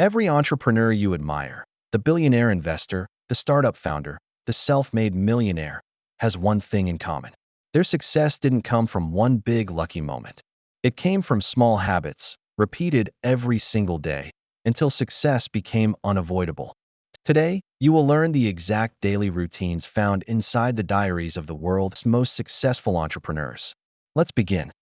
Every entrepreneur you admire, the billionaire investor, the startup founder, the self-made millionaire, has one thing in common. Their success didn't come from one big lucky moment. It came from small habits, repeated every single day, until success became unavoidable. Today, you will learn the exact daily routines found inside the diaries of the world's most successful entrepreneurs. Let's begin.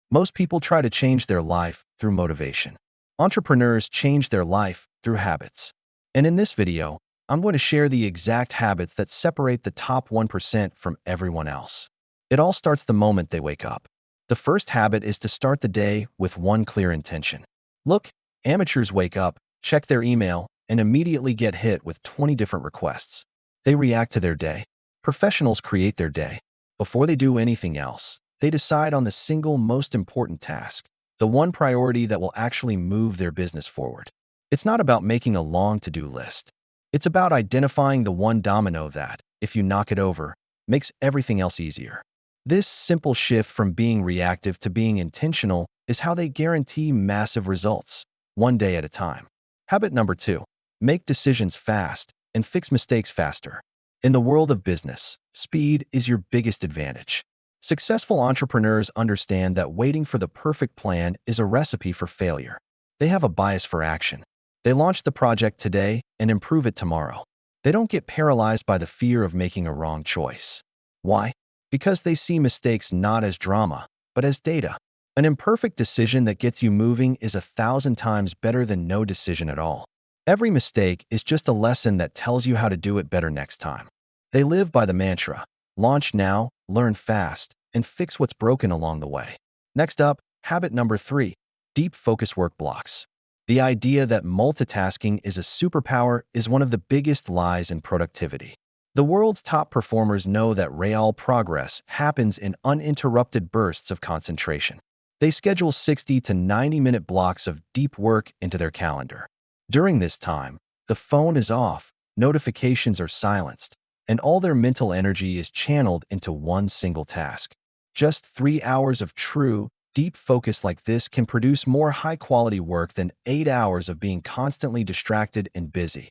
Most people try to change their life through motivation. Entrepreneurs change their life through habits. And in this video, I'm going to share the exact habits that separate the top 1% from everyone else. It all starts the moment they wake up. The first habit is to start the day with one clear intention. Look, amateurs wake up, check their email, and immediately get hit with 20 different requests. They react to their day. Professionals create their day. Before they do anything else, they decide on the single most important task, the one priority that will actually move their business forward. It's not about making a long to-do list. It's about identifying the one domino that, if you knock it over, makes everything else easier. This simple shift from being reactive to being intentional is how they guarantee massive results, one day at a time. Habit number 2, make decisions fast and fix mistakes faster. In the world of business, speed is your biggest advantage. Successful entrepreneurs understand that waiting for the perfect plan is a recipe for failure. They have a bias for action. They launch the project today and improve it tomorrow. They don't get paralyzed by the fear of making a wrong choice. Why? Because they see mistakes not as drama, but as data. An imperfect decision that gets you moving is 1,000 times better than no decision at all. Every mistake is just a lesson that tells you how to do it better next time. They live by the mantra, launch now, learn fast, and fix what's broken along the way. Next up, habit number 3, deep focus work blocks. The idea that multitasking is a superpower is one of the biggest lies in productivity. The world's top performers know that real progress happens in uninterrupted bursts of concentration. They schedule 60 to 90-minute blocks of deep work into their calendar. During this time, the phone is off, notifications are silenced, and all their mental energy is channeled into one single task. Just 3 hours of true, deep focus like this can produce more high-quality work than 8 hours of being constantly distracted and busy.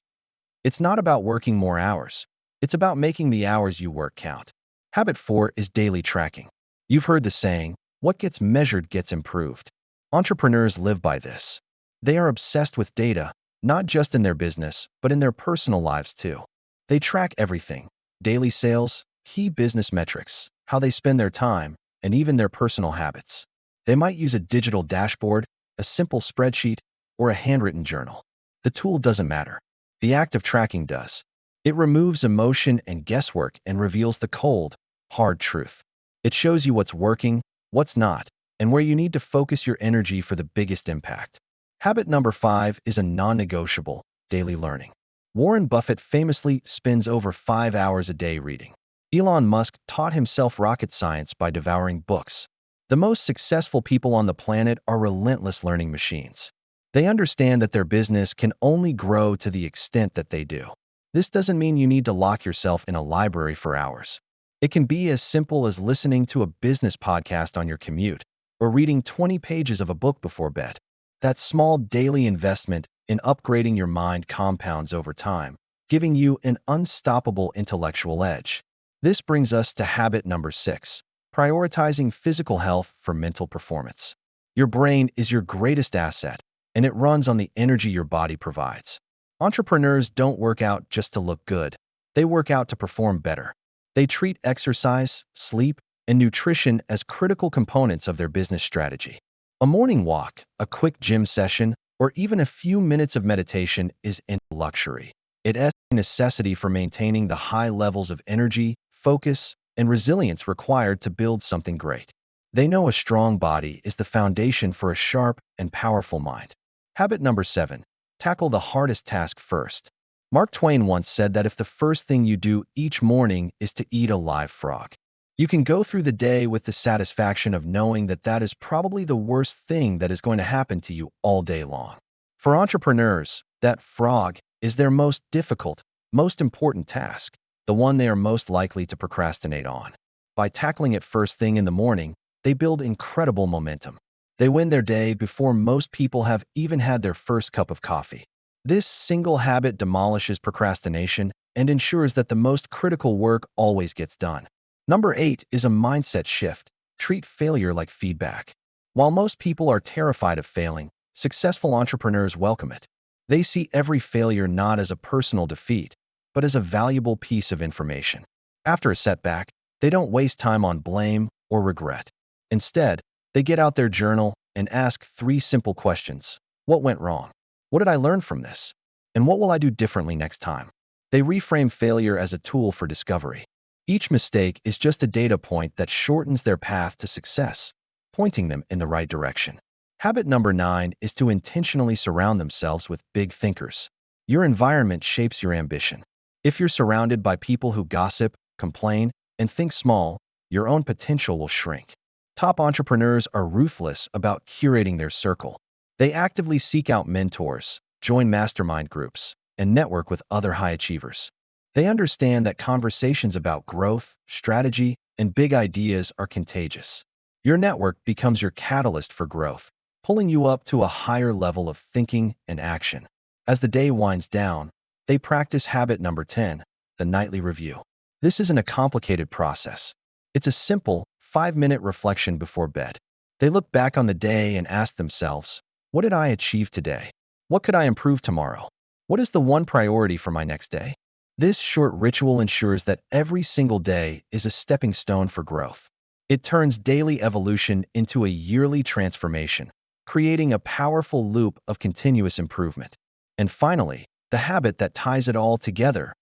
It's not about working more hours. It's about making the hours you work count. Habit 4 is daily tracking. You've heard the saying, what gets measured gets improved. Entrepreneurs live by this. They are obsessed with data, not just in their business, but in their personal lives too. They track everything: daily sales, key business metrics, how they spend their time, and even their personal habits. They might use a digital dashboard, a simple spreadsheet, or a handwritten journal. The tool doesn't matter. The act of tracking does. It removes emotion and guesswork and reveals the cold, hard truth. It shows you what's working, what's not, and where you need to focus your energy for the biggest impact. Habit number 5 is a non-negotiable: daily learning. Warren Buffett famously spends over 5 hours a day reading. Elon Musk taught himself rocket science by devouring books. The most successful people on the planet are relentless learning machines. They understand that their business can only grow to the extent that they do. This doesn't mean you need to lock yourself in a library for hours. It can be as simple as listening to a business podcast on your commute or reading 20 pages of a book before bed. That small daily investment in upgrading your mind compounds over time, giving you an unstoppable intellectual edge. This brings us to habit number 6, prioritizing physical health for mental performance. Your brain is your greatest asset, and it runs on the energy your body provides. Entrepreneurs don't work out just to look good. They work out to perform better. They treat exercise, sleep, and nutrition as critical components of their business strategy. A morning walk, a quick gym session, or even a few minutes of meditation is a luxury. It is a necessity for maintaining the high levels of energy, focus, and resilience required to build something great. They know a strong body is the foundation for a sharp and powerful mind. Habit number 7, tackle the hardest task first. Mark Twain once said that if the first thing you do each morning is to eat a live frog, you can go through the day with the satisfaction of knowing that that is probably the worst thing that is going to happen to you all day long. For entrepreneurs, that frog is their most difficult, most important task, the one they are most likely to procrastinate on. By tackling it first thing in the morning, they build incredible momentum. They win their day before most people have even had their first cup of coffee. This single habit demolishes procrastination and ensures that the most critical work always gets done. Number 8 is a mindset shift. Treat failure like feedback. While most people are terrified of failing, successful entrepreneurs welcome it. They see every failure not as a personal defeat, but as a valuable piece of information. After a setback, they don't waste time on blame or regret. Instead, they get out their journal and ask 3 simple questions. What went wrong? What did I learn from this? And what will I do differently next time? They reframe failure as a tool for discovery. Each mistake is just a data point that shortens their path to success, pointing them in the right direction. Habit number 9 is to intentionally surround themselves with big thinkers. Your environment shapes your ambition. If you're surrounded by people who gossip, complain, and think small, your own potential will shrink. Top entrepreneurs are ruthless about curating their circle. They actively seek out mentors, join mastermind groups, and network with other high achievers. They understand that conversations about growth, strategy, and big ideas are contagious. Your network becomes your catalyst for growth, pulling you up to a higher level of thinking and action. As the day winds down, they practice habit number 10, the nightly review. This isn't a complicated process. It's a simple 5-minute reflection before bed. They look back on the day and ask themselves, what did I achieve today? What could I improve tomorrow? What is the one priority for my next day? This short ritual ensures that every single day is a stepping stone for growth. It turns daily evolution into a yearly transformation, creating a powerful loop of continuous improvement. And finally, the habit that ties it all together: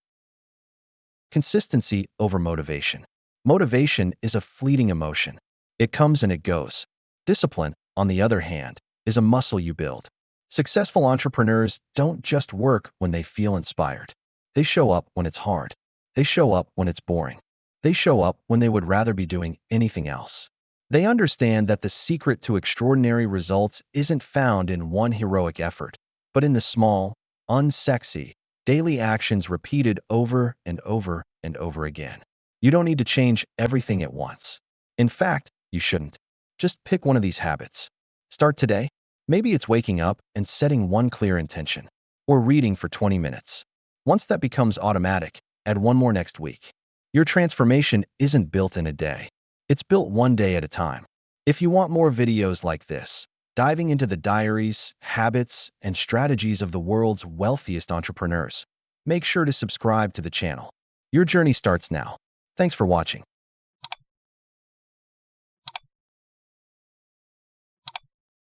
consistency over motivation. Motivation is a fleeting emotion. It comes and it goes. Discipline, on the other hand, is a muscle you build. Successful entrepreneurs don't just work when they feel inspired. They show up when it's hard. They show up when it's boring. They show up when they would rather be doing anything else. They understand that the secret to extraordinary results isn't found in one heroic effort, but in the small, unsexy, daily actions repeated over and over and over again. You don't need to change everything at once. In fact, you shouldn't. Just pick one of these habits. Start today. Maybe it's waking up and setting one clear intention, or reading for 20 minutes. Once that becomes automatic, add one more next week. Your transformation isn't built in a day. It's built one day at a time. If you want more videos like this, diving into the diaries, habits, and strategies of the world's wealthiest entrepreneurs, make sure to subscribe to the channel. Your journey starts now. Thanks for watching.